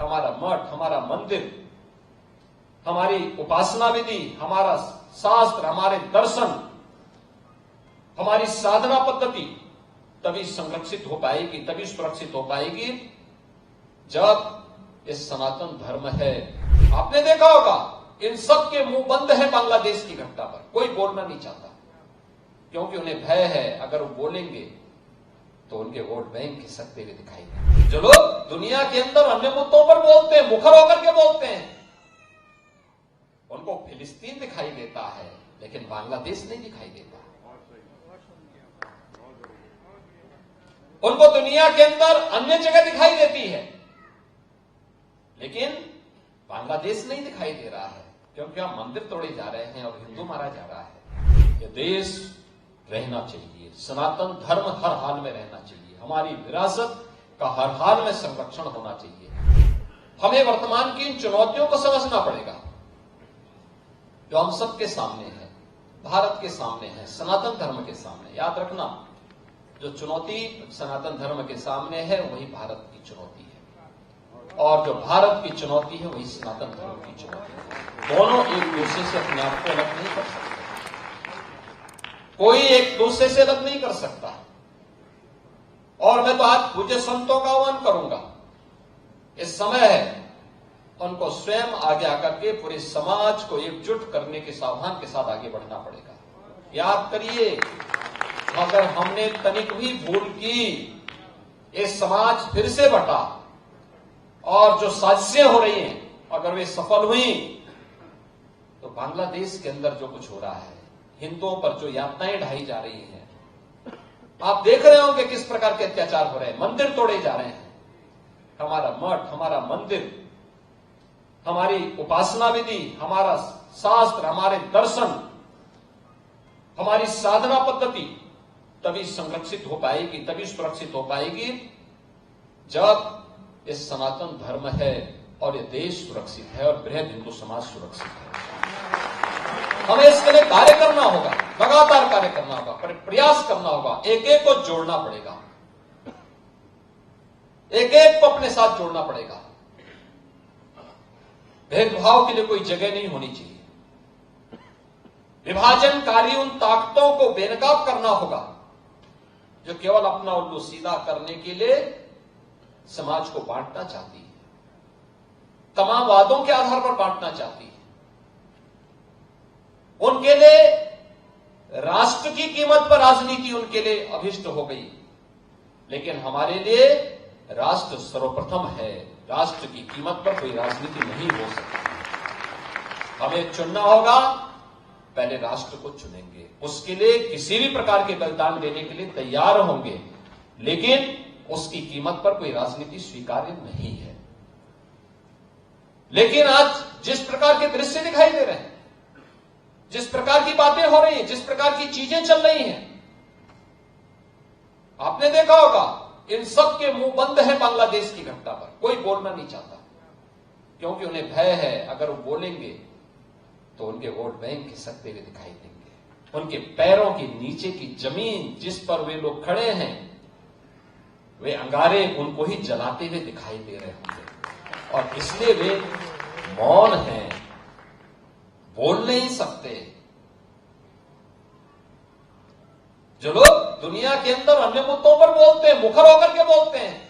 हमारा मठ, हमारा मंदिर, हमारी उपासना विधि, हमारा शास्त्र, हमारे दर्शन, हमारी साधना पद्धति तभी संरक्षित हो पाएगी, तभी सुरक्षित हो पाएगी जब ये सनातन धर्म है। आपने देखा होगा इन सब के मुंह बंद है बांग्लादेश की घटना पर, कोई बोलना नहीं चाहता क्योंकि उन्हें भय है अगर वो बोलेंगे तो उनके वोट बैंक खिसकते हुए दिखाई देंगे। जो लोग दुनिया के अंदर अन्य मुद्दों पर बोलते हैं, मुखर होकर के बोलते हैं, उनको फिलिस्तीन दिखाई देता है लेकिन बांग्लादेश नहीं दिखाई देता। उनको दुनिया के अंदर अन्य जगह दिखाई देती है लेकिन बांग्लादेश नहीं दिखाई दे रहा है क्योंकि हम मंदिर तोड़े जा रहे हैं और हिंदू मारा जा रहा है। ये देश रहना चाहिए, सनातन धर्म हर हाल में रहना चाहिए, हमारी विरासत का हर हाल में संरक्षण होना चाहिए। हमें वर्तमान की इन चुनौतियों को समझना पड़ेगा जो हम सबके सामने है, भारत के सामने है, सनातन धर्म के सामने। याद रखना, जो चुनौती सनातन धर्म के सामने है वही भारत की चुनौती है और जो भारत की चुनौती है वही सनातन धर्म की चुनौती है। दोनों एक दूसरे से अपने आप को अलग नहीं कर सकते, कोई एक दूसरे से अलग नहीं कर सकता। और मैं तो आज पूज्य संतों का आह्वान करूंगा, इस समय है उनको स्वयं आगे आकर के पूरे समाज को एकजुट करने के सावधान के साथ आगे बढ़ना पड़ेगा। याद करिए, अगर हमने तनिक भी भूल की, ये समाज फिर से बटा और जो साजिशें हो रही हैं अगर वे सफल हुई तो बांग्लादेश के अंदर जो कुछ हो रहा है, हिंदुओं पर जो यातनाएं ढाई जा रही हैं, आप देख रहे होंगे किस प्रकार के अत्याचार हो रहे हैं, मंदिर तोड़े जा रहे हैं। हमारा मठ, हमारा मंदिर, हमारी उपासना विधि, हमारा शास्त्र, हमारे दर्शन, हमारी साधना पद्धति तभी संरक्षित हो पाएगी, तभी सुरक्षित हो पाएगी जब ये सनातन धर्म है और ये देश सुरक्षित है और बृहद हिंदू समाज सुरक्षित है। हमें इसके लिए कार्य करना होगा, लगातार कार्य करना होगा, प्रयास करना होगा, एक एक को जोड़ना पड़ेगा, एक एक को अपने साथ जोड़ना पड़ेगा। भेदभाव के लिए कोई जगह नहीं होनी चाहिए। विभाजनकारी उन ताकतों को बेनकाब करना होगा जो केवल अपना उल्लू सीधा करने के लिए समाज को बांटना चाहती है, तमाम वादों के आधार पर बांटना चाहती है। उनके लिए राष्ट्र की कीमत पर राजनीति उनके लिए अभिष्ट हो गई, लेकिन हमारे लिए राष्ट्र सर्वप्रथम है। राष्ट्र की कीमत पर कोई राजनीति नहीं हो सकती। हमें चुनना होगा, पहले राष्ट्र को चुनेंगे, उसके लिए किसी भी प्रकार के बलिदान देने के लिए तैयार होंगे, लेकिन उसकी कीमत पर कोई राजनीति स्वीकार्य नहीं है। लेकिन आज जिस प्रकार के दृश्य दिखाई दे रहे हैं, जिस प्रकार की बातें हो रही हैं, जिस प्रकार की चीजें चल रही हैं, आपने देखा होगा इन सब के मुंह बंद है बांग्लादेश की घटना पर, कोई बोलना नहीं चाहता क्योंकि उन्हें भय है अगर वो बोलेंगे तो उनके वोट बैंक खिसकते हुए दिखाई देंगे। उनके पैरों के नीचे की जमीन जिस पर वे लोग खड़े हैं, वे अंगारे उनको ही जलाते हुए दिखाई दे रहे होंगे और इसलिए वे मौन हैं, बोल नहीं सकते। जो लोग दुनिया के अंदर अन्य मुद्दों पर बोलते हैं, मुखर होकर के बोलते हैं,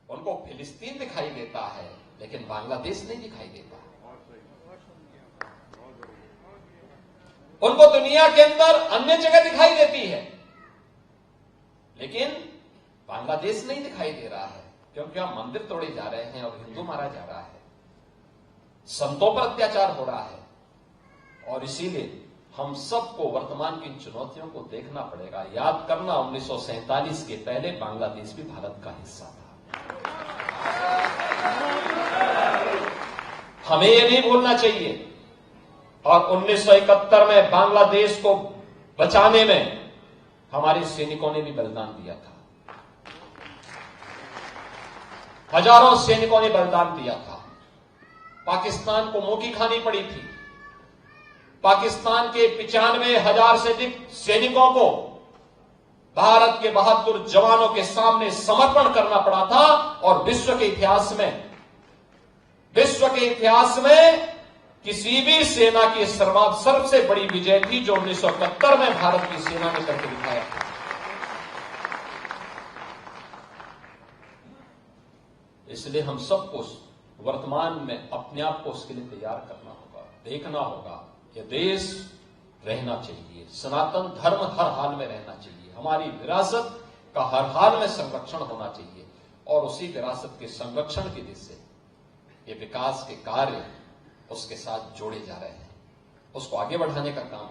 उनको फिलिस्तीन दिखाई देता है लेकिन बांग्लादेश नहीं दिखाई देता। उनको दुनिया के अंदर अन्य जगह दिखाई देती है लेकिन बांग्लादेश नहीं दिखाई दे रहा है क्योंकि हम मंदिर तोड़े जा रहे हैं और हिंदू मारा जा रहा है, संतों पर अत्याचार हो रहा है। और इसीलिए हम सबको वर्तमान की चुनौतियों को देखना पड़ेगा। याद करना, 1947 के पहले बांग्लादेश भी भारत का हिस्सा था। हमें यह नहीं भूलना चाहिए। और 1971 में बांग्लादेश को बचाने में हमारे सैनिकों ने भी बलिदान दिया था, हजारों सैनिकों ने बलिदान दिया था। पाकिस्तान को मुंह की खानी पड़ी थी। पाकिस्तान के 95,000 से अधिक सैनिकों को भारत के बहादुर जवानों के सामने समर्पण करना पड़ा था और विश्व के इतिहास में किसी भी सेना की सबसे बड़ी विजय थी जो 1971 में भारत की सेना ने करके दिखाया। इसलिए हम सबको वर्तमान में अपने आप को उसके लिए तैयार करना होगा, देखना होगा। यह देश रहना चाहिए, सनातन धर्म हर हाल में रहना चाहिए, हमारी विरासत का हर हाल में संरक्षण होना चाहिए और उसी विरासत के संरक्षण की दिशा से ये विकास के कार्य उसके साथ जोड़े जा रहे हैं, उसको आगे बढ़ाने का काम